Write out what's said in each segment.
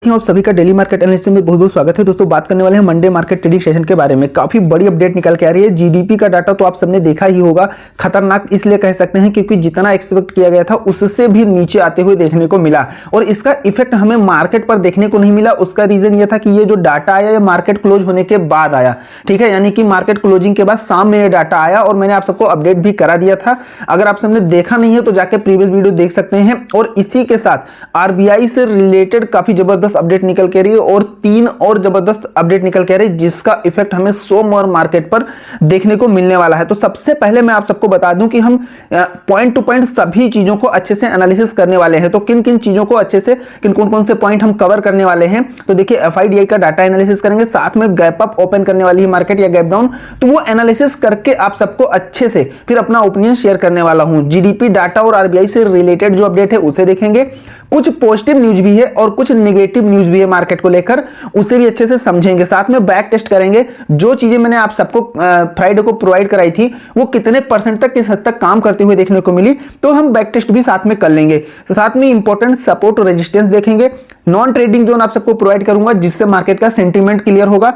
आप सभी का डेली मार्केट एनालिसिस में बहुत बहुत स्वागत है। दोस्तों बात करने वाले हैं मंडे मार्केट ट्रेडिंग सेशन के बारे में। काफी बड़ी अपडेट निकल के आ रही है। जीडीपी का डाटा तो आप सबने देखा ही होगा, खतरनाक इसलिए कह सकते हैं क्योंकि जितना एक्सपेक्ट किया गया था उससे भी नीचे आते हुए देखने को मिला और इसका इफेक्ट हमें मार्केट पर देखने को नहीं मिला। उसका रीजन यह था कि ये जो डाटा आया ये मार्केट क्लोज होने के बाद आया, ठीक है, यानी कि मार्केट क्लोजिंग के बाद शाम में ये डाटा आया और मैंने आप सबको अपडेट भी करा दिया था। अगर आप सबने देखा नहीं है तो जाके प्रीवियस वीडियो देख सकते हैं। और इसी के साथ आरबीआई से रिलेटेड काफी जबरदस्त अपडेट निकल के रही है और 3 और जबरदस्त अपडेट निकल के रही है जिसका इफेक्ट हमें सोमवार मार्केट पर देखने को मिलने वाला है। तो सबसे पहले मैं आप सबको बता दूं कि हम पॉइंट टू पॉइंट सभी चीजों को अच्छे से एनालिसिस करने वाले हैं। तो किन किन चीजों को अच्छे से कौन कौन से पॉइंट हम कवर करने वाले हैं, तो देखिए एफआईडीआई का डाटा एनालिसिस करेंगे, साथ में गैप अप ओपन करने वाली है मार्केट या गैप डाउन, तो वो एनालिसिस करके आप सबको अच्छे से फिर अपना ओपिनियन शेयर करने वाला हूं। जीडीपी डाटा और आरबीआई से रिलेटेड जो अपडेट है उसे देखेंगे, कुछ पॉजिटिव न्यूज भी है और कुछ नेगेटिव न्यूज भी है मार्केट को लेकर, उसे भी अच्छे से समझेंगे। साथ में बैक टेस्ट करेंगे, जो चीजें मैंने आप सबको फ्राइडे को प्रोवाइड कराई थी वो कितने परसेंट तक किस हद तक काम करते हुए देखने को मिली, तो हम बैक टेस्ट भी साथ में कर लेंगे। तो साथ में इंपॉर्टेंट सपोर्ट और रेजिस्टेंस देखेंगे, नॉन ट्रेडिंग जोन आप सबको प्रोवाइड करूंगा जिससे मार्केट का सेंटीमेंट क्लियर होगा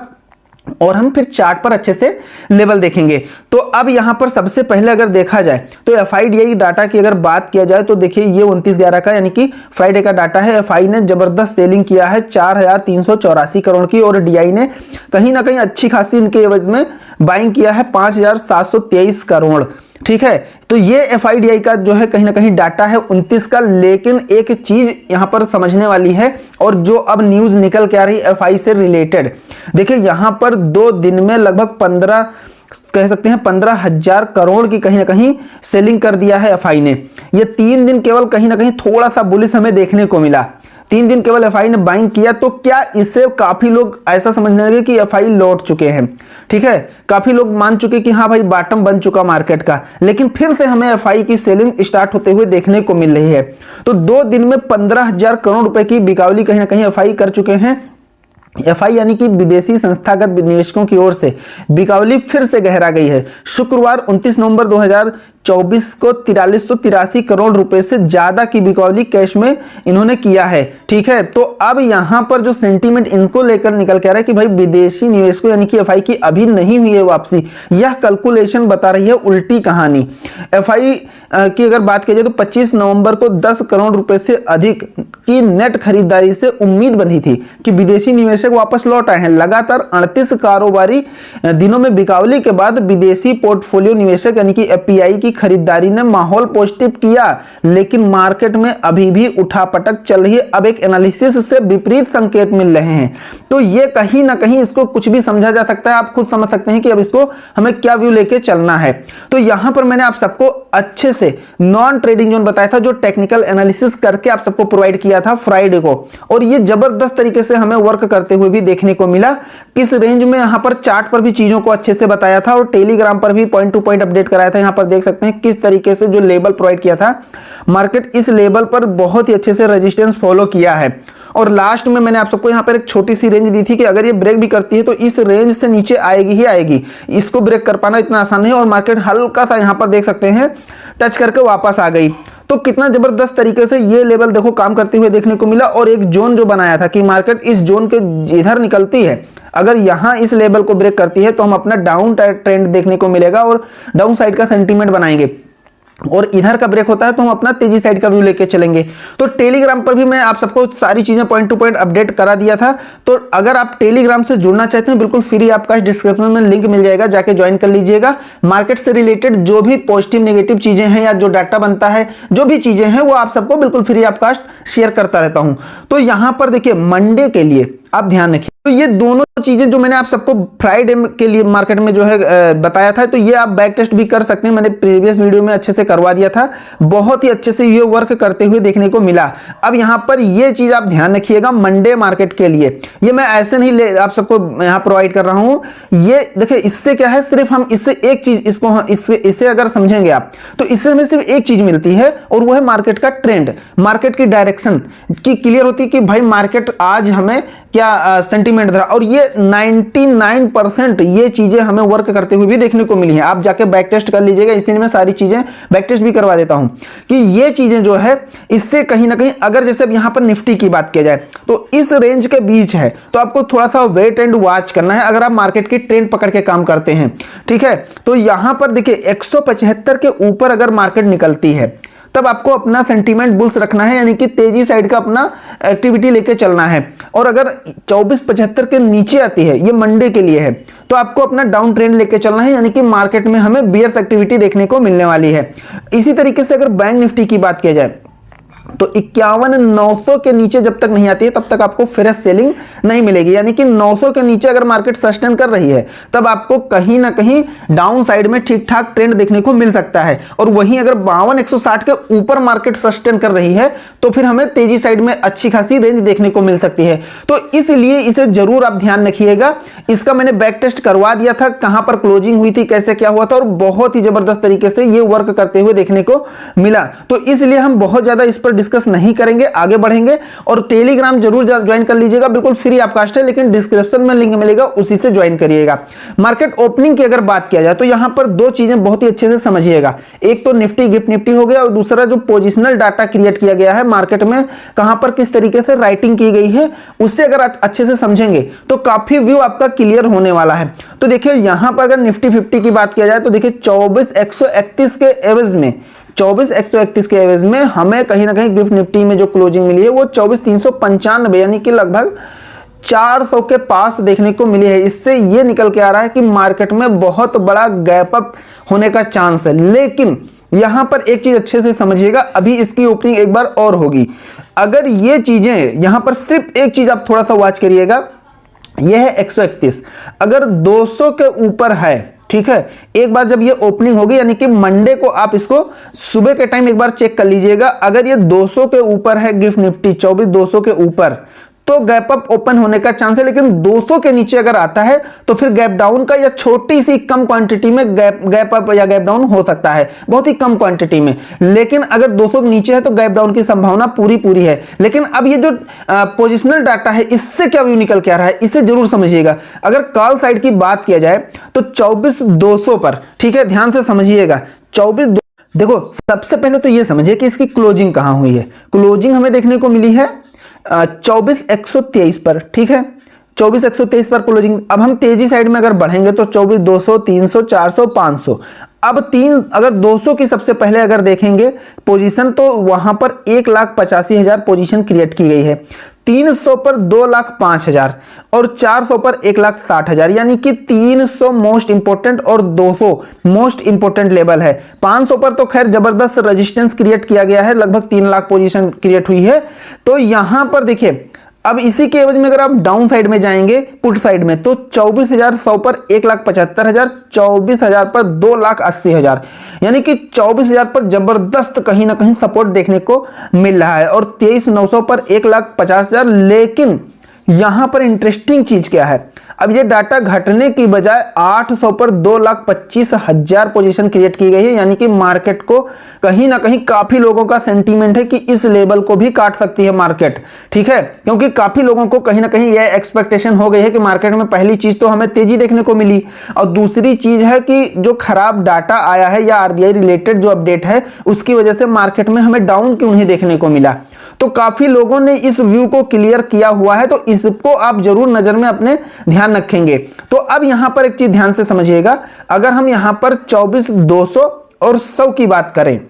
और हम फिर चार्ट पर अच्छे से लेवल देखेंगे। तो अब यहां पर सबसे पहले अगर देखा जाए तो एफआईडीआई डाटा की अगर बात किया जाए तो देखिए ये 29/11 का यानी कि फ्राइडे का डाटा है। एफआई ने जबरदस्त सेलिंग किया है 4384 करोड़ की और डीआई ने कहीं ना कहीं अच्छी खासी इनके एवज में बाइंग किया है 5723 करोड़, ठीक है। तो ये एफआईडीआई का जो है कहीं ना कहीं डाटा है 29 का, लेकिन एक चीज यहां पर समझने वाली है और जो अब न्यूज निकल के आ रही है एफआई से रिलेटेड, देखिए यहां पर 2 दिन में लगभग 15 कह सकते हैं 15,000 करोड़ की कहीं ना कहीं सेलिंग कर दिया है एफआई ने। ये 3 दिन केवल कहीं ना कहीं थोड़ा सा बुलिश हमें देखने को मिला, 3 दिन केवल एफआई ने बाइंग किया। तो क्या इससे काफी लोग ऐसा समझने लगे कि एफआई लौट चुके हैं, ठीक है, काफी लोग मान चुके कि हाँ भाई बॉटम बन चुका मार्केट का, लेकिन फिर से हमें एफआई की सेलिंग स्टार्ट होते हुए देखने को मिल रही है। तो 2 दिन में 15,000 करोड़ रुपए की बिकावली कहीं ना कहीं एफआई कर चुके हैं। एफआई यानी कि विदेशी संस्थागत निवेशकों की ओर से बिकावली फिर से गहरा गई है। शुक्रवार 29 नवंबर 2024 को 4383 करोड़ रुपए से ज्यादा की बिकावली कैश में इन्होंने किया है, ठीक है। तो अब यहां पर जो सेंटीमेंट इनको लेकर निकल के आ रहा है कि भाई विदेशी निवेशकों यानी कि एफआई की अभी नहीं हुई है वापसी, यह कैलकुलेशन बता रही है उल्टी कहानी। एफआई की अगर बात की जाए तो 25 नवंबर को 10 करोड़ रुपए से अधिक की नेट खरीदारी से उम्मीद बनी थी कि विदेशी निवेशक वापस लौट आए हैं। लगातार 38 कारोबारी दिनों में बिकावली के बाद विदेशी पोर्टफोलियो निवेशक यानी कि एफपीआई की खरीदारी ने माहौल पॉजिटिव किया, लेकिन मार्केट में अभी भी उठापटक चल रही है। अब एक एनालिसिस से विपरीत संकेत मिल रहे हैं, तो ये कहीं ना कहीं इसको कुछ भी समझा जा सकता है। आप खुद समझ सकते हैं कि अब इसको हमें क्या व्यू लेके चलना है। तो यहां पर मैंने आप सबको अच्छे से नॉन ट्रेडिंग जोन बताया था, जो टेक्निकल एनालिसिस करके आप सबको प्रोवाइड किया था फ्राइडे को, और ये जबरदस्त तरीके से हमें वर्क करते हुए भी देखने को मिला। किस रेंज में यहां पर चार्ट पर भी चीजों को अच्छे से बताया था और टेलीग्राम पर भी पॉइंट टू पॉइंट अपडेट कराया था। यहां पर देख सकते हैं किस तरीके से जो लेवल प्रोवाइड किया था मार्केट इस लेवल पर बहुत ही अच्छे से रेजिस्टेंस फॉलो किया है। और लास्ट में मैंने आप सबको यहां पर एक छोटी सी रेंज दी थी कि अगर ये ब्रेक भी करती है तो इस रेंज से नीचे आएगी ही आएगी, इसको ब्रेक कर पाना इतना आसान नहीं है। और मार्केट हल्का सा यहां पर देख सकते हैं टच करके वापस आ गई। तो कितना जबरदस्त तरीके से ये लेवल देखो काम करते हुए देखने को मिला। और एक जोन जो बनाया था कि मार्केट इस जोन के इधर निकलती है, अगर यहां इस लेवल को ब्रेक करती है तो हम अपना डाउन ट्रेंड देखने को मिलेगा और डाउन साइड का सेंटीमेंट बनाएंगे, और इधर का ब्रेक होता है तो हम अपना तेजी साइड का व्यू लेके चलेंगे। तो टेलीग्राम पर भी मैं आप सबको सारी चीजें पॉइंट टू पॉइंट अपडेट करा दिया था। तो अगर आप टेलीग्राम से जुड़ना चाहते हैं बिल्कुल फ्री, आपका डिस्क्रिप्शन में लिंक मिल जाएगा, जाके ज्वाइन कर लीजिएगा। मार्केट से रिलेटेड जो भी पॉजिटिव नेगेटिव चीजें हैं या जो डाटा बनता है, जो भी चीजें हैं वो आप सबको बिल्कुल फ्री ऑफ कास्ट शेयर करता रहता हूं। तो यहां पर देखिए मंडे के लिए आप ध्यान रखिए, तो ये दोनों चीजें जो मैंने आप सबको फ्राइडे के लिए मार्केट में जो है बताया था, तो ये आप बैक टेस्ट भी कर सकते हैं। मैंने प्रीवियस वीडियो में अच्छे से करवा दिया था, बहुत ही अच्छे से ये वर्क करते हुए देखने को मिला। अब यहां पर ये चीज आप ध्यान रखिएगा मंडे मार्केट के लिए, ये मैं ऐसे नहीं आप सबको यहां प्रोवाइड कर रहा हूं। ये देखिए इससे क्या है, सिर्फ हम इससे एक चीज इससे अगर समझेंगे आप तो इससे हमें सिर्फ एक चीज मिलती है और वो है मार्केट का ट्रेंड, मार्केट की डायरेक्शन की क्लियर होती है कि भाई मार्केट आज हमें क्या सेंटीमेंट था, और ये 99% ये चीजें हमें वर्क करते हुए भी देखने को मिली है। आप जाके बैक टेस्ट कर लीजिएगा, इसी में सारी चीजें बैक टेस्ट भी करवा देता हूं कि ये चीजें जो है इससे कहीं ना कहीं, अगर जैसे अब यहां पर निफ्टी की बात किया जाए तो इस रेंज के बीच है, तो आपको थोड़ा सा वेट एंड वॉच करना है अगर आप मार्केट की ट्रेंड पकड़ के काम करते हैं, ठीक है। तो यहां पर देखिए 175 के ऊपर अगर मार्केट निकलती है तब आपको अपना सेंटीमेंट बुल्स रखना है, यानी कि तेजी साइड का अपना एक्टिविटी लेके चलना है। और अगर 2475 के नीचे आती है, ये मंडे के लिए है, तो आपको अपना डाउन ट्रेंड लेके चलना है, यानी कि मार्केट में हमें बियर्स एक्टिविटी देखने को मिलने वाली है। इसी तरीके से अगर बैंक निफ्टी की बात किया जाए तो 51,900 के नीचे जब तक नहीं आती है तब तक आपको फ्रेश सेलिंग नहीं मिलेगी, यानी कि 900 के नीचे अगर मार्केट सस्टेन कर रही है तब आपको कहीं ना कहीं डाउन साइड में ठीक ठाक ट्रेंड देखने को मिल सकता है। और वहीं अगर 52,160 के ऊपर मार्केट सस्टेन कर रही है तो फिर हमें तेजी साइड में अच्छी खासी रेंज देखने को मिल सकती है। तो इसलिए इसे जरूर आप ध्यान रखिएगा। इसका मैंने बैक टेस्ट करवा दिया था, कहां पर क्लोजिंग हुई थी, कैसे क्या हुआ था, और बहुत ही जबरदस्त तरीके से ये वर्क करते हुए देखने को मिला। तो इसलिए हम बहुत ज्यादा इस पर डिस्कस नहीं करेंगे, आगे बढ़ेंगे। और टेलीग्राम जरूर ज्वाइन कर लीजिएगा, बिल्कुल फ्री ऑफ कॉस्ट है, लेकिन डिस्क्रिप्शन में लिंक मिलेगा, उसी से ज्वाइन करिएगा। मार्केट ओपनिंग की अगर बात किया जाए तो यहां पर दो चीजें बहुत ही अच्छे से समझिएगा। एक तो निफ्टी गिफ्ट निफ्टी हो गया, और दूसरा जो पोजिशनल डाटा क्रिएट किया गया है मार्केट में, कहां पर किस तरीके से राइटिंग की गई है, उससे अगर अच्छे से समझेंगे तो काफी व्यू आपका क्लियर होने वाला है। तो देखिए यहां पर अगर निफ्टी 50 की बात किया जाए तो देखिए 24,131 के एवरेज में, 24,131 के एवरेज में हमें कहीं ना कहीं गिफ्ट निफ्टी में जो क्लोजिंग मिली है वो 24,395, यानी कि लगभग 400 के पास देखने को मिली है। इससे ये निकल के आ रहा है कि मार्केट में बहुत बड़ा गैप अप होने का चांस है। लेकिन यहां पर एक चीज अच्छे से समझिएगा, अभी इसकी ओपनिंग एक बार और होगी। अगर ये चीजें यहां पर, सिर्फ एक चीज आप थोड़ा सा वॉच करिएगा, यह है 131, अगर 200 के ऊपर है, ठीक है, एक बार जब ये ओपनिंग होगी, यानी कि मंडे को आप इसको सुबह के टाइम एक बार चेक कर लीजिएगा, अगर ये 200 के ऊपर है गिफ्ट निफ्टी, 24,200 के ऊपर, तो गैप अप ओपन होने का चांस है। लेकिन 200 के नीचे अगर आता है तो फिर गैप डाउन का, या छोटी सी कम क्वांटिटी में गैप अप या गैप डाउन हो सकता है, बहुत ही कम क्वांटिटी में। लेकिन अगर 200 के नीचे है तो गैप डाउन की संभावना पूरी है। लेकिन अब ये जो पोजिशनल डाटा है, इससे क्या व्यू निकल के आ रहा है, इसे जरूर समझिएगा। अगर कॉल साइड की बात किया जाए तो 24,200 पर, ठीक है, ध्यान से समझिएगा, 24, देखो सबसे पहले तो ये समझिए कि इसकी क्लोजिंग कहां हुई है। क्लोजिंग हमें देखने को मिली है 24,123 पर, ठीक है, 24,123 पर क्लोजिंग। अब हम तेजी साइड में अगर बढ़ेंगे तो 24,200, 300, 400, 500। अब अगर 200 की सबसे पहले अगर देखेंगे पोजीशन तो वहां पर 1,85,000 पोजीशन क्रिएट की गई है, 300 पर 2,05,000 और 400 पर 1,60,000, यानी कि 300 मोस्ट इंपोर्टेंट और 200 मोस्ट इंपोर्टेंट लेवल है। 500 पर तो खैर जबरदस्त रेजिस्टेंस क्रिएट किया गया है, लगभग 3 लाख पोजीशन क्रिएट हुई है। तो यहां पर देखिए, अब इसी के एवज में अगर आप डाउन साइड में जाएंगे पुट साइड में, तो 24,100 पर 1,75,000, 24,000 पर 2,80,000, यानी कि 24,000 पर जबरदस्त कहीं ना कहीं सपोर्ट देखने को मिल रहा है, और 23,900 पर 1,50,000। लेकिन यहां पर इंटरेस्टिंग चीज क्या है, अब ये डाटा घटने की बजाय 800 पर 2,25,000 पोजीशन क्रिएट की गई है, यानी कि मार्केट को कहीं ना कहीं काफी लोगों का सेंटीमेंट है कि इस लेवल को भी काट सकती है मार्केट, ठीक है, क्योंकि काफी लोगों को कहीं ना कहीं यह एक्सपेक्टेशन हो गई है कि मार्केट में पहली चीज तो हमें तेजी देखने को मिली, और दूसरी चीज है कि जो खराब डाटा आया है या आरबीआई रिलेटेड जो अपडेट है उसकी वजह से मार्केट में हमें डाउन क्यों नहीं देखने को मिला। तो काफी लोगों ने इस व्यू को क्लियर किया हुआ है, तो इसको आप जरूर नजर में अपने ध्यान रखेंगे। तो अब यहां पर एक चीज ध्यान से समझिएगा, अगर हम यहां पर 24,200 और 100 की बात करें,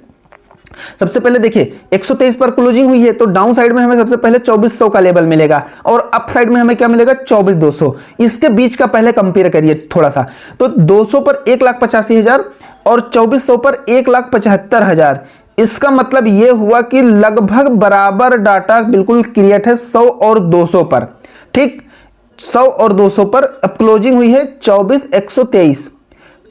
सबसे पहले देखिए 123 पर क्लोजिंग हुई है, तो डाउन साइड में हमें सबसे पहले 24,100 का लेवल मिलेगा, और अप साइड में हमें क्या मिलेगा 24,200। इसके बीच का पहले कंपेयर करिए थोड़ा सा, तो 200 पर 1,85,000 और 24,100 पर 1,75,000। इसका मतलब यह हुआ कि लगभग बराबर डाटा बिल्कुल क्रिएट है 100 और 200 पर, ठीक, 100 और 200 पर। अब क्लोजिंग हुई है 24,123,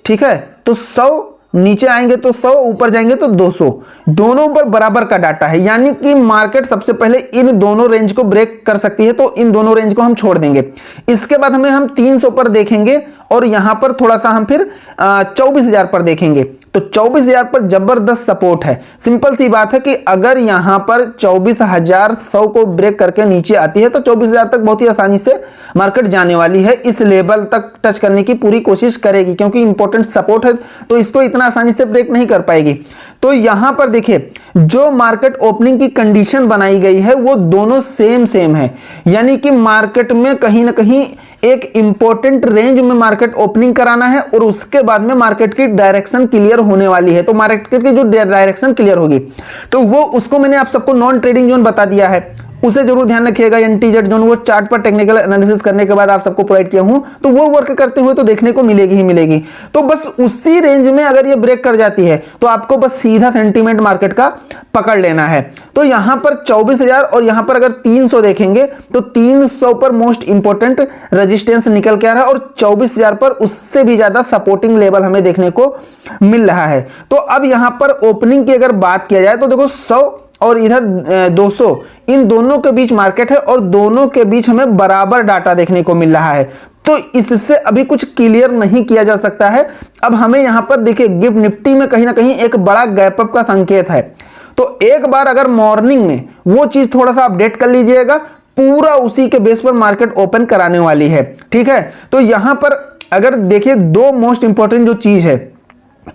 ठीक है, तो 100 नीचे आएंगे तो 100, ऊपर जाएंगे तो 200, दोनों पर बराबर का डाटा है, यानी कि मार्केट सबसे पहले इन दोनों रेंज को ब्रेक कर सकती है, तो इन दोनों रेंज को हम छोड़ देंगे। इसके बाद हम 300 पर देखेंगे, और यहां पर थोड़ा सा हम फिर 24,000 पर देखेंगे। तो 24,000 पर जबरदस्त सपोर्ट है। सिंपल सी बात है कि अगर यहां पर 24,100 को ब्रेक करके नीचे आती है तो 24,000 तक बहुत ही आसानी से मार्केट जाने वाली है। इस लेवल तक टच करने की पूरी कोशिश करेगी क्योंकि इंपॉर्टेंट सपोर्ट है, तो इसको इतना आसानी से ब्रेक नहीं कर पाएगी। तो यहां पर देखिए जो मार्केट ओपनिंग की कंडीशन बनाई गई है वो दोनों सेम है, यानी कि मार्केट में कहीं ना कहीं एक इंपॉर्टेंट रेंज में मार्केट ओपनिंग कराना है और उसके बाद में मार्केट की डायरेक्शन क्लियर होने वाली है। तो मार्केट की जो डायरेक्शन क्लियर होगी तो वो उसको मैंने आप सबको नॉन ट्रेडिंग जोन बता दिया है, उसे जरूर ध्यान रखिएगा। एनटीजेड जोन वो चार्ट पर टेक्निकल एनालिसिस करने के बाद आप सबको प्रोवाइड किया हूं, तो वो वर्क करते हुए तो देखने को मिलेगी ही मिलेगी। तो बस उसी रेंज में अगर ये ब्रेक कर जाती है तो आपको बस सीधा सेंटीमेंट मार्केट का पकड़ लेना है। तो यहां पर 24,000 और यहां पर अगर 300 देखेंगे तो 300 पर मोस्ट इंपोर्टेंट रेजिस्टेंस निकल के आ रहा है और 24,000 पर उससे भी ज्यादा सपोर्टिंग लेवल हमें देखने को मिल रहा है। तो अब यहां पर ओपनिंग की अगर बात किया जाए तो देखो 100 और इधर 200 इन दोनों के बीच मार्केट है और दोनों के बीच हमें बराबर डाटा देखने को मिल रहा है। तो इससे अभी कुछ क्लियर नहीं किया जा सकता है। अब हमें यहां पर देखिए गिफ्ट निफ्टी में कहीं ना कहीं एक बड़ा गैप अप का संकेत है। तो एक बार अगर मॉर्निंग में वो चीज थोड़ा सा अपडेट कर लीजिएगा, पूरा उसी के बेस पर मार्केट ओपन कराने वाली है। ठीक है, तो यहां पर अगर देखिए दो मोस्ट इंपॉर्टेंट जो चीज है,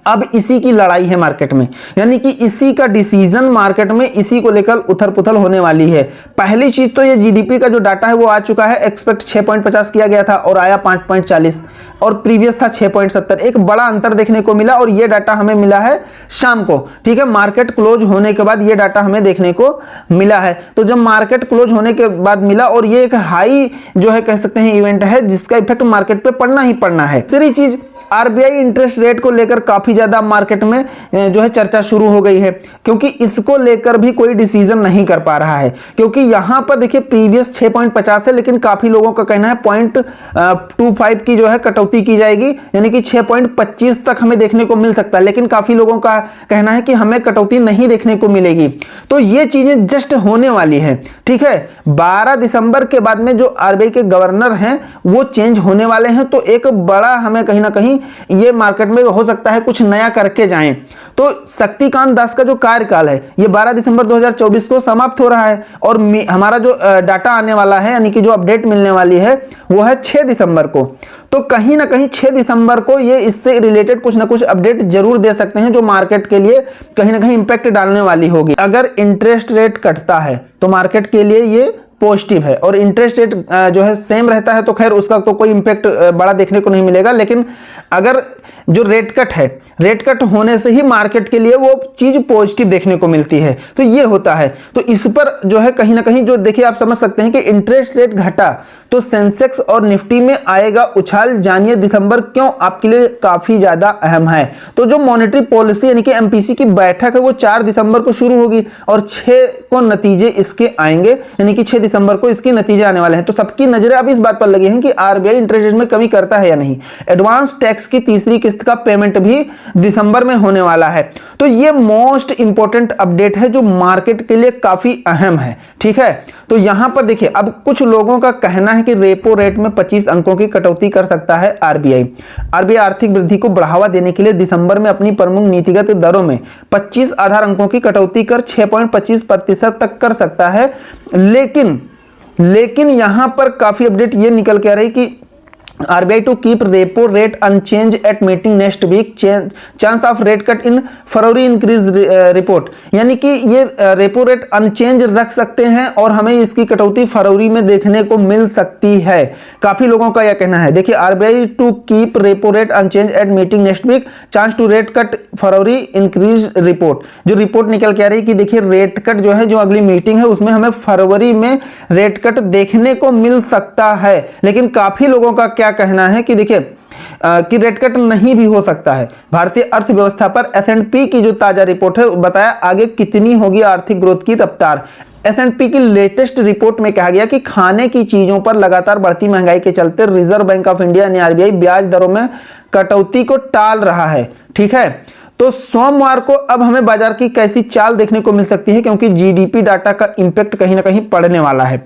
अब इसी की लड़ाई है मार्केट में, यानी कि इसी का डिसीजन मार्केट में इसी को लेकर उथल पुथल होने वाली है। पहली चीज तो ये जीडीपी का जो डाटा है वो आ चुका है। एक्सपेक्ट 6.50 किया गया था और आया 5.40 और प्रीवियस था 6.70। एक बड़ा अंतर देखने को मिला और ये डाटा हमें मिला है शाम को। ठीक है, मार्केट क्लोज होने के बाद ये डाटा हमें देखने को मिला है। तो जब मार्केट क्लोज होने के बाद मिला और ये एक हाई जो है कह सकते हैं इवेंट है जिसका इफेक्ट मार्केट पे पड़ना ही पड़ना है। दूसरी चीज आरबीआई इंटरेस्ट रेट को लेकर काफी ज्यादा मार्केट में जो है चर्चा शुरू हो गई है, क्योंकि इसको लेकर भी कोई डिसीजन नहीं कर पा रहा है। क्योंकि यहां पर देखिए प्रीवियस 6.50 है, लेकिन काफी लोगों का कहना है 0.25 की जो है कटौती की जाएगी, यानी कि 6.25 तक हमें देखने को मिल सकता है। लेकिन काफी लोगों का कहना है कि हमें कटौती नहीं देखने को मिलेगी। तो ये चीजें जस्ट होने वाली है। ठीक है, 12 दिसंबर के बाद में जो आरबीआई के गवर्नर हैं वो चेंज होने वाले हैं। तो एक बड़ा हमें कहीं ना कहीं ये मार्केट में हो सकता है कुछ नया करके जाएं। तो शक्तिकांत दास का जो कार्यकाल है ये 12 दिसंबर 2024 को समाप्त हो रहा है और हमारा जो डाटा आने वाला है यानी कि जो अपडेट मिलने वाली है वो है 6 दिसंबर को। तो कहीं ना कहीं 6 दिसंबर को ये इससे रिलेटेड कुछ ना कुछ अपडेट जरूर दे सकते हैं जो मार्केट के लिए कहीं ना कहीं इंपैक्ट डालने वाली होगी। अगर इंटरेस्ट रेट कटता है तो मार्केट के लिए ये पॉजिटिव है और इंटरेस्ट रेट जो है सेम रहता है तो खैर उसका तो कोई इंपैक्ट बड़ा देखने को नहीं मिलेगा। लेकिन अगर जो रेट कट है, रेट कट होने से ही मार्केट के लिए वो चीज पॉजिटिव देखने को मिलती है। तो ये होता है, तो इस पर जो है कहीं ना कहीं जो देखिए आप समझ सकते हैं कि इंटरेस्ट रेट घटा तो सेंसेक्स और निफ्टी में आएगा उछाल। जानिए दिसंबर क्यों आपके लिए काफी ज्यादा अहम है। तो जो मॉनेटरी पॉलिसी यानी कि एमपीसी की बैठक है वो 4 दिसंबर को शुरू होगी और 6 को नतीजे इसके आएंगे, यानी कि 6 दिसंबर को इसके नतीजे आने वाले हैं। तो सबकी नजरें अब इस बात पर लगी हैं कि आरबीआई इंटरेस्ट रेट में कमी करता है या नहीं। एडवांस टैक्स की तीसरी किस्त का पेमेंट भी दिसंबर में होने वाला है। तो ये मोस्ट इंपॉर्टेंट अपडेट है जो मार्केट के लिए काफी अहम है। ठीक है, तो यहां पर देखिए अब कुछ लोगों का कहना है कि रेपो रेट में 25 अंकों की कटौती कर सकता है आरबीआई। आरबीआई आर्थिक वृद्धि को बढ़ावा देने के लिए दिसंबर में अपनी प्रमुख नीतिगत दरों में 25 आधार अंकों की कटौती कर 6.25% तक कर सकता है। लेकिन यहां पर काफी अपडेट ये निकल के आ रही कि RBI to keep repo rate unchanged at meeting next week, chance of rate cut in February increase report, यानी कि ये रेपो रेट अनचेंज रख सकते हैं और हमें इसकी कटौती फरवरी में देखने को मिल सकती है। काफी लोगों का यह कहना है। देखिए RBI to keep repo rate unchanged at meeting next week, chance to rate cut February increase report, जो रिपोर्ट निकल के आ रही है कि देखिए रेट कट जो है जो अगली मीटिंग है उसमें हमें फरवरी में रेट कट देखने को मिल सकता है। लेकिन काफी लोगों का क्या कहना है कि देखिए कि रेट कट नहीं भी हो सकता है। भारतीय अर्थव्यवस्था पर S&P की जो ताजा रिपोर्ट है बताया आगे कितनी होगी आर्थिक ग्रोथ की रफ्तार। S&P की लेटेस्ट रिपोर्ट में कहा गया कि खाने की चीजों पर लगातार बढ़ती महंगाई के चलते रिजर्व बैंक ऑफ इंडिया यानी RBI ब्याज दरों में कटौती को टाल रहा है। ठीक है, तो सोमवार को अब हमें बाजार की कैसी चाल देखने को मिल सकती है, क्योंकि जीडीपी डाटा का इंपैक्ट कहीं ना कहीं पड़ने वाला है।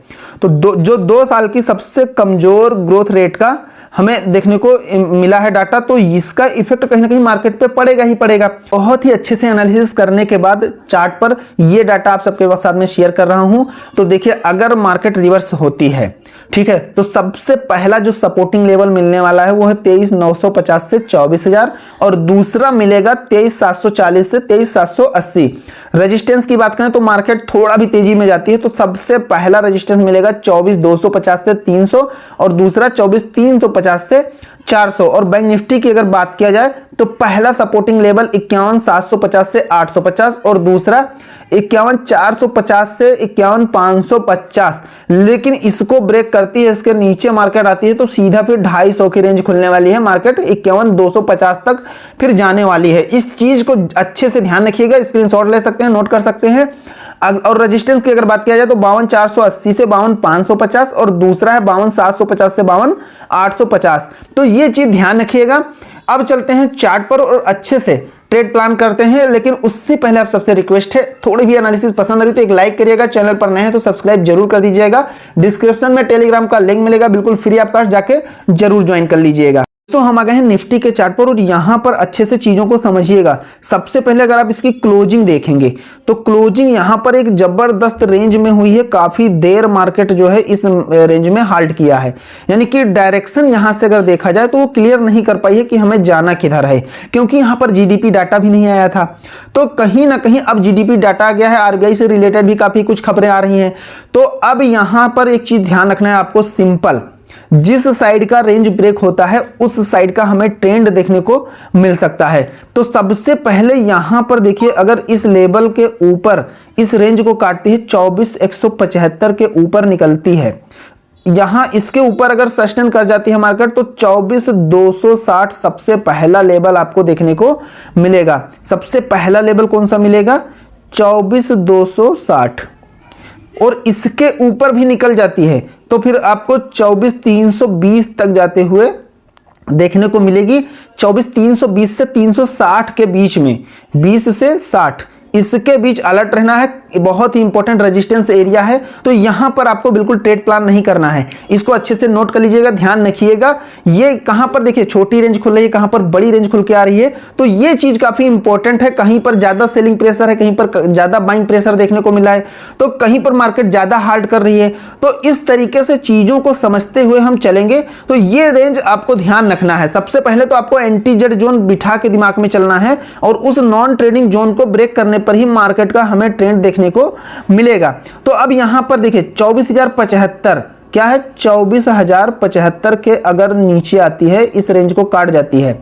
तो जो 2 साल की सबसे कमजोर ग्रोथ रेट का हमें देखने को मिला है डाटा, तो इसका इफेक्ट कहीं ना कहीं मार्केट पे पड़ेगा ही पड़ेगा। बहुत ही अच्छे से एनालिसिस करने के बाद चार्ट पर ये डाटा आप सबके साथ में शेयर कर रहा हूं। तो देखिए, अगर मार्केट रिवर्स होती है, ठीक है, तो सबसे पहला जो सपोर्टिंग लेवल मिलने वाला है वो है 23,950 से 24,000 और दूसरा मिलेगा 23,740 से 23,780। रेजिस्टेंस की बात करें तो मार्केट थोड़ा भी तेजी में जाती है, तो सबसे पहला रेजिस्टेंस मिलेगा 24,250 से 300 और दूसरा 24,350 से 400। और बैंक निफ्टी की अगर बात किया जाए तो पहला सपोर्टिंग लेवल 51,750 से 850 और दूसरा 51,450 से 51,550। लेकिन इसको ब्रेक करती है, इसके नीचे मार्केट आती है तो सीधा फिर 250 की रेंज खुलने वाली है, मार्केट 51,250 तक फिर जाने वाली है। इस चीज को अच्छे से ध्यान रखिएगा, स्क्रीनशॉट ले सकते हैं, नोट कर सकते हैं। और रेजिस्टेंस की अगर बात किया जाए तो 52,480 से 52,550 और दूसरा है 52,750 से 52,850। तो ये चीज ध्यान रखिएगा। अब चलते हैं चार्ट पर और अच्छे से ट्रेड प्लान करते हैं, लेकिन उससे पहले आप सबसे रिक्वेस्ट है, थोड़ी भी एनालिसिस पसंद आ रही तो एक लाइक करिएगा, चैनल पर नए हैं तो सब्सक्राइब जरूर कर दीजिएगा। डिस्क्रिप्शन में टेलीग्राम का लिंक मिलेगा, बिल्कुल फ्री ऑफ कॉस्ट, जाके जरूर ज्वाइन कर लीजिएगा। तो हम आ गए हैं निफ्टी के चार्ट पर और यहां पर अच्छे से चीजों को समझिएगा। सबसे पहले अगर आप इसकी क्लोजिंग देखेंगे तो क्लोजिंग यहां पर एक जबरदस्त रेंज में हुई है, काफी देर मार्केट जो है इस रेंज में हाल्ट किया है, यानी कि डायरेक्शन यहां से अगर देखा जाए तो वो क्लियर नहीं कर पाई है कि हमें जाना किधर है, क्योंकि यहां पर जीडीपी डाटा भी नहीं आया था। तो कहीं ना कहीं अब जीडीपी डाटा आ गया है, आरबीआई से रिलेटेड भी काफी कुछ खबरें आ रही हैं। तो अब यहां पर एक चीज ध्यान रखना है आपको, सिंपल, जिस साइड का रेंज ब्रेक होता है उस साइड का हमें ट्रेंड देखने को मिल सकता है। तो सबसे पहले यहां पर देखिए, अगर इस लेवल के ऊपर इस रेंज को काटती है, 24,175 के ऊपर निकलती है, यहां इसके ऊपर अगर सस्टेन कर जाती है मार्केट तो 24,260 सबसे पहला लेवल आपको देखने को मिलेगा। सबसे पहला लेवल कौन सा मिलेगा? 24,260। और इसके ऊपर भी निकल जाती है तो फिर आपको 24,320 तक जाते हुए देखने को मिलेगी। 24,320 से 360 के बीच में, 20 से 60 इसके बीच अलर्ट रहना है। बहुत ही इंपॉर्टेंट रेजिस्टेंस एरिया है, तो यहां पर आपको बिल्कुल ट्रेड प्लान नहीं करना है। इसको अच्छे से नोट कर लीजिएगा, ध्यान रखिएगा। ये कहां पर देखिए छोटी रेंज खुल रही है, कहां पर बड़ी रेंज खुल के आ रही है, तो ये चीज काफी इंपॉर्टेंट है। कहीं पर ज्यादा सेलिंग प्रेशर है, कहीं पर ज्यादा बाइंग प्रेशर देखने को मिला है, तो कहीं पर मार्केट ज्यादा हार्ड कर रही है। तो इस तरीके से चीजों को समझते हुए हम चलेंगे। तो ये रेंज आपको ध्यान रखना है। सबसे पहले तो आपको एंटी जेड जोन बिठा के दिमाग में चलना है और उस नॉन ट्रेडिंग जोन को ब्रेक करने पर ही मार्केट का हमें ट्रेंड देखने को मिलेगा। तो अब यहां पर देखिए 24,075 क्या है, 24,075 के अगर नीचे आती है, इस रेंज को काट जाती है,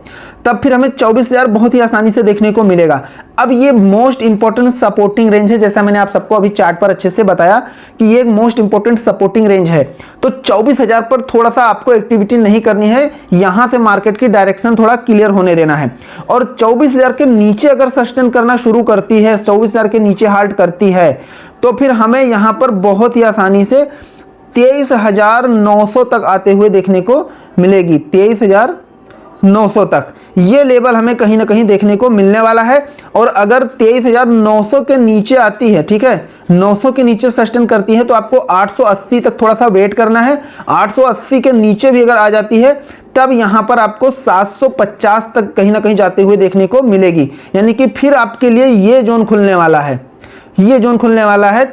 तब फिर हमें 24,000 बहुत ही आसानी से देखने को मिलेगा। अब ये मोस्ट इंपॉर्टेंट सपोर्टिंग रेंज है, जैसा मैंने आप सबको अभी चार्ट पर अच्छे से बताया कि ये एक मोस्ट इंपॉर्टेंट सपोर्टिंग रेंज है। तो 24,000 पर थोड़ा सा आपको एक्टिविटी नहीं करनी है, यहां से मार्केट की डायरेक्शन थोड़ा क्लियर होने देना है। और 24,000 के नीचे अगर सस्टेन करना शुरू करती है, 24,000 के नीचे हाल्ट करती है, तो फिर हमें यहां पर बहुत ही आसानी से 23,900 तक आते हुए देखने को मिलेगी। 23,900 तक ये लेवल हमें कहीं ना कहीं देखने को मिलने वाला है। और अगर 23,900 के नीचे आती है, ठीक है, 900 के नीचे सस्टेन करती है, तो आपको 880 तक थोड़ा सा वेट करना है। 880 के नीचे भी अगर आ जाती है, तब यहां पर आपको 750 तक कहीं ना कहीं जाते हुए देखने को मिलेगी। यानी कि फिर आपके लिए ये जोन खुलने वाला है, ये जोन खुलने वाला है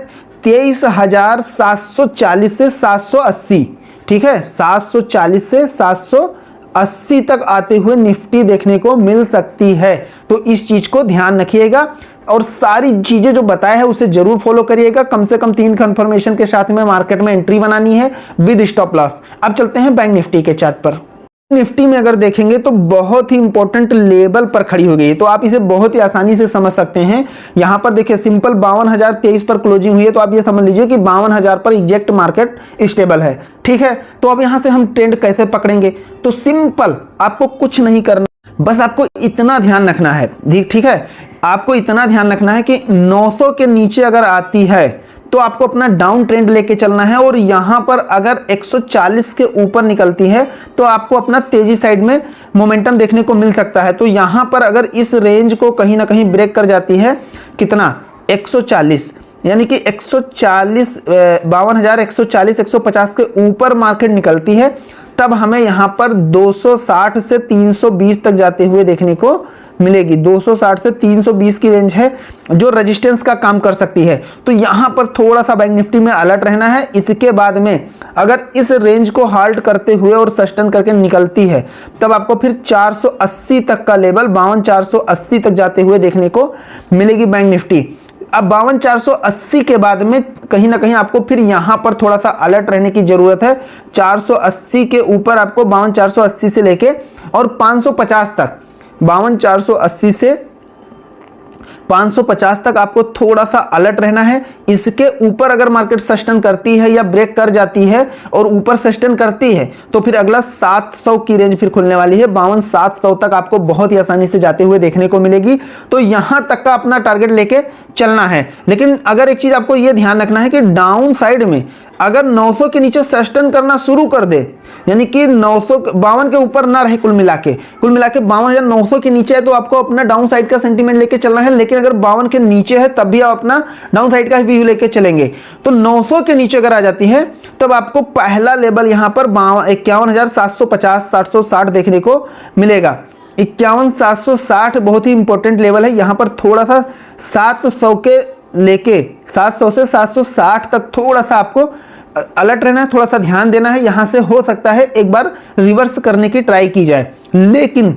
23,740 से 780, ठीक है, 740 से 780 तक आते हुए निफ्टी देखने को मिल सकती है। तो इस चीज को ध्यान रखिएगा और सारी चीजें जो बताया है उसे जरूर फॉलो करिएगा। कम से कम 3 कंफर्मेशन के साथ में मार्केट में एंट्री बनानी है विद स्टॉप लॉस। अब चलते हैं बैंक निफ्टी के चार्ट पर। निफ्टी में अगर देखेंगे तो बहुत ही इंपॉर्टेंट लेवल पर खड़ी हो गई है, तो आप इसे बहुत ही आसानी से समझ सकते हैं। यहां पर देखिए सिंपल 52,023 पर क्लोजिंग हुई है, तो आप ये समझ लीजिए कि 52,000 पर एग्जैक्ट मार्केट स्टेबल है, ठीक है। तो अब यहां से हम ट्रेंड कैसे पकड़ेंगे? तो सिंपल, आपको कुछ नहीं करना, बस आपको इतना ध्यान रखना है, ठीक है, आपको इतना ध्यान रखना है कि 900 के नीचे अगर आती है तो आपको अपना डाउन ट्रेंड लेके चलना है। और यहां पर अगर 140 के ऊपर निकलती है तो आपको अपना तेजी साइड में मोमेंटम देखने को मिल सकता है। तो यहां पर अगर इस रेंज को कहीं ना कहीं ब्रेक कर जाती है, कितना, 140, यानी कि 140, 52,140, 150 के ऊपर मार्केट निकलती है, तब हमें यहाँ पर 260 से 320 तक जाते हुए देखने को मिलेगी। 260 से 320 की रेंज है जो रेजिस्टेंस का काम कर सकती है। तो यहाँ पर थोड़ा सा बैंक निफ्टी में अलर्ट रहना है। इसके बाद में अगर इस रेंज को हाल्ट करते हुए और सस्टेन करके निकलती है तब आपको फिर 480 तक का लेवल 52,480 तक जाते हुए देखने को मिलेगी बैंक निफ्टी। अब 52,480 के बाद में कहीं ना कहीं आपको फिर यहां पर थोड़ा सा अलर्ट रहने की जरूरत है। 480 के ऊपर आपको 52,480 से लेके और 550 तक, 52,480 से 550 तक आपको थोड़ा सा अलर्ट रहना है। इसके ऊपर अगर मार्केट सस्टेन करती है या ब्रेक कर जाती है और ऊपर सस्टेन करती है तो फिर अगला 700 की रेंज फिर खुलने वाली है। 52,700 तक आपको बहुत ही आसानी से जाते हुए देखने को मिलेगी। तो यहां तक का अपना टारगेट लेके चलना है। लेकिन अगर एक चीज आपको यह ध्यान रखना है कि डाउन साइड में अगर 900 के नीचे सस्टेन करना शुरू कर दे, यानी कि 952 के ऊपर ना रहे, कुल मिला के 52,900 के नीचे है तो आपको अपना डाउन साइड का सेंटीमेंट लेके चलना है। लेकिन अगर 52 के नीचे है तब भी आप अपना डाउन साइड का व्यू लेके चलेंगे। तो 900 के नीचे अगर आ जाती है तब आपको पहला लेवल यहां पर 51,750 760 देखने को मिलेगा। 51,760 बहुत ही इंपॉर्टेंट लेवल है। यहां पर थोड़ा सा 700 के लेके 700 से 760 तक थोड़ा सा आपको अलर्ट रहना है, थोड़ा सा ध्यान देना है। यहां से हो सकता है एक बार रिवर्स करने की ट्राई की जाए, लेकिन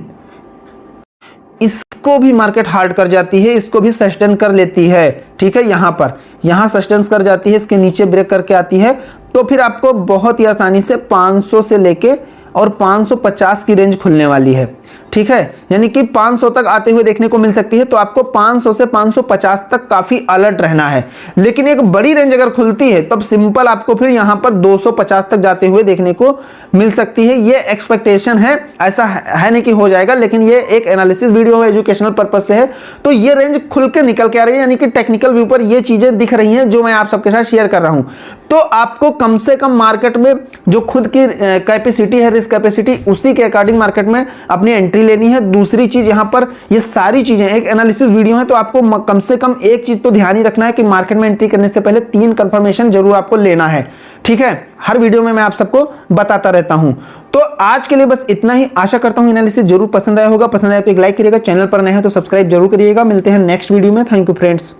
इसको भी मार्केट हार्ड कर जाती है, इसको भी सस्टेन कर लेती है। ठीक है, यहां सस्टेन कर जाती है, इसके नीचे ब्रेक करके आती है तो फिर आपको बहुत ही आसानी से 500 से लेके और 550 की रेंज खुलने वाली है। ठीक है, यानी कि 500 तक आते हुए देखने को मिल सकती है। तो आपको 500 से 550 तक काफी अलर्ट रहना है। लेकिन एक बड़ी रेंज अगर खुलती है तब सिंपल आपको फिर यहां पर 250 तक जाते हुए देखने को मिल सकती है। ये एक्सपेक्टेशन है, ऐसा है नहीं कि हो जाएगा, लेकिन ये एक एनालिसिस वीडियो है, एजुकेशनल पर्पज से है। तो ये रेंज खुल के निकल के आ रही है, यानी कि टेक्निकल व्यू पर ये चीजें दिख रही हैं जो मैं आप सबके साथ शेयर कर रहा हूं। तो आपको कम से कम मार्केट में जो खुद की कैपेसिटी है, रिस्क कैपेसिटी, उसी के अकॉर्डिंग मार्केट में अपनी एंट्री लेनी है। दूसरी चीज यहां पर ये सारी चीजें एक एनालिसिस वीडियो है, तो आपको कम से कम एक चीज तो ध्यान ही रखना है कि मार्केट में एंट्री करने से पहले 3 कंफर्मेशन जरूर आपको लेना है। ठीक है, हर वीडियो में मैं आप सबको बताता रहता हूं। तो आज के लिए बस इतना ही। आशा करता हूं एनालिसिस जरूर पसंद आया होगा। पसंद आया तो एक लाइक करिएगा, चैनल पर नए हैं तो सब्सक्राइब जरूर करिएगा। मिलते हैं नेक्स्ट वीडियो में। Thank you friends.